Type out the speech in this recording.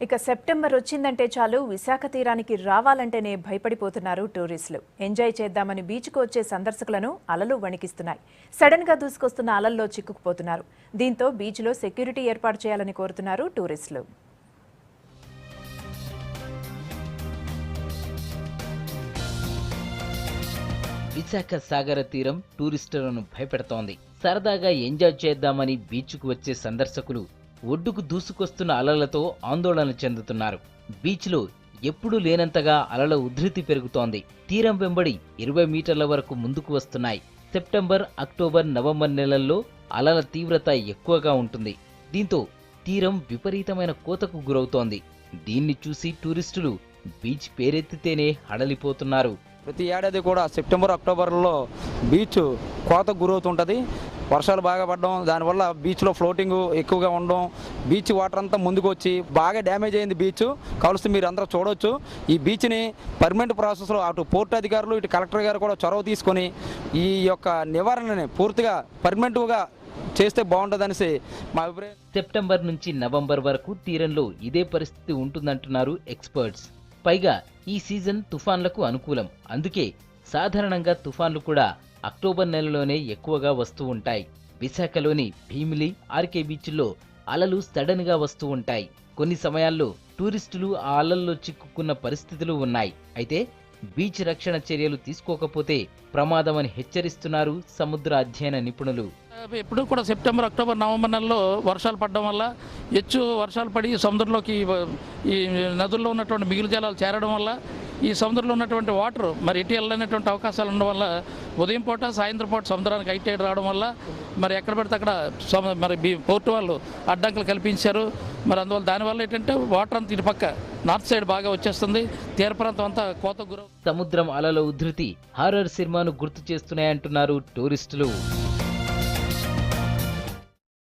ఇక సెప్టెంబర్ వచ్చిందంటే చాలు విశాఖ తీరానికి రావాలంటేనే భయపడిపోతున్నారు టూరిస్టులు. ఎంజాయ్ చేద్దామని బీచ్కు వచ్చే సందర్శకులను అలలు వణికిస్తున్నాయి. సడన్ గా దూసుకొస్తున్న అలల్లో చిక్కుకుపోతున్నారు. దీంతో బీచ్లో సెక్యూరిటీ ఏర్పాటు చేయాలని కోరుతున్నారు టూరిస్టులు. విశాఖ సాగర తీరం టూరిస్టులను భయపెడుతోంది. సరదాగా ఎంజాయ్ చేద్దామని బీచ్కు వచ్చే సందర్శకులు ఒడ్డుకు దూసుకొస్తున్న అలలతో ఆందోళన చెందుతున్నారు. బీచ్లో ఎప్పుడూ లేనంతగా అలల ఉధృతి పెరుగుతోంది. తీరం వెంబడి 20 మీటర్ల వరకు ముందుకు వస్తున్నాయి. సెప్టెంబర్, అక్టోబర్, నవంబర్ నెలల్లో అలల తీవ్రత ఎక్కువగా ఉంటుంది. దీంతో తీరం విపరీతమైన కోతకు గురవుతోంది. దీన్ని చూసి టూరిస్టులు బీచ్ పేరెత్తితేనే హడలిపోతున్నారు. ప్రతి ఏడాది కూడా సెప్టెంబర్, అక్టోబర్లో బీచ్ కోతకు గురవుతుంటుంది. వర్షాలు బాగా పడడం, దానివల్ల బీచ్లో ఫ్లోటింగ్ ఎక్కువగా ఉండడం, బీచ్ వాటర్ అంతా ముందుకు వచ్చి బాగా డ్యామేజ్ అయింది బీచ్. కావలసి మీరు అందరూ చూడవచ్చు. ఈ బీచ్ని పర్మనెంట్ ప్రాసెస్లో అటు పోర్టు అధికారులు, ఇటు కలెక్టర్ గారు కూడా చొరవ తీసుకొని ఈ యొక్క నివారణని పూర్తిగా పర్మనెంట్గా చేస్తే బాగుంటుందనేసి మా అభిప్రాయం. సెప్టెంబర్ నుంచి నవంబర్ వరకు తీరంలో ఇదే పరిస్థితి ఉంటుందంటున్నారు ఎక్స్పర్ట్స్. పైగా ఈ సీజన్ తుఫాన్లకు అనుకూలం. అందుకే సాధారణంగా తుఫాన్లు కూడా అక్టోబర్ నెలలోనే ఎక్కువగా వస్తూ ఉంటాయి. విశాఖలోని భీమిలి, ఆర్కే బీచ్ల్లో అలలు సడన్ గా వస్తూ ఉంటాయి. కొన్ని సమయాల్లో టూరిస్టులు ఆ అలల్లో చిక్కుకున్న పరిస్థితులు ఉన్నాయి. అయితే బీచ్ రక్షణ చర్యలు తీసుకోకపోతే ప్రమాదమని హెచ్చరిస్తున్నారు సముద్ర అధ్యయన నిపుణులు. ఎప్పుడు కూడా సెప్టెంబర్, అక్టోబర్, నవంబర్ నెలలో వర్షాలు పడడం వల్ల వర్షాలు పడి సముద్రంలోకి ఈ నదుల్లో ఉన్నటువంటి మిగులు జలాలు చేరడం వల్ల ఈ సముద్రంలో ఉన్నటువంటి వాటర్ మరి ఎటు వెళ్ళలేనటువంటి అవకాశాలు ఉండడం వల్ల ఉదయం పూట, సాయంత్రం పూట సముద్రానికి హైటైడ్ రావడం వల్ల మరి ఎక్కడ పడితే అక్కడ మరి పోర్టు వాళ్ళు అడ్డంకులు కల్పించారు. మరి అందువల్ల దానివల్ల ఏంటంటే వాటర్ అంతా ఇటు పక్క నార్త్ సైడ్ బాగా వచ్చేస్తుంది. తీర ప్రాంతం అంతా కోతకు గురవు. సముద్రం అలల ఉధృతి హారర్ సినిమాను గుర్తు చేస్తున్నాయంటున్నారు టూరిస్టులు.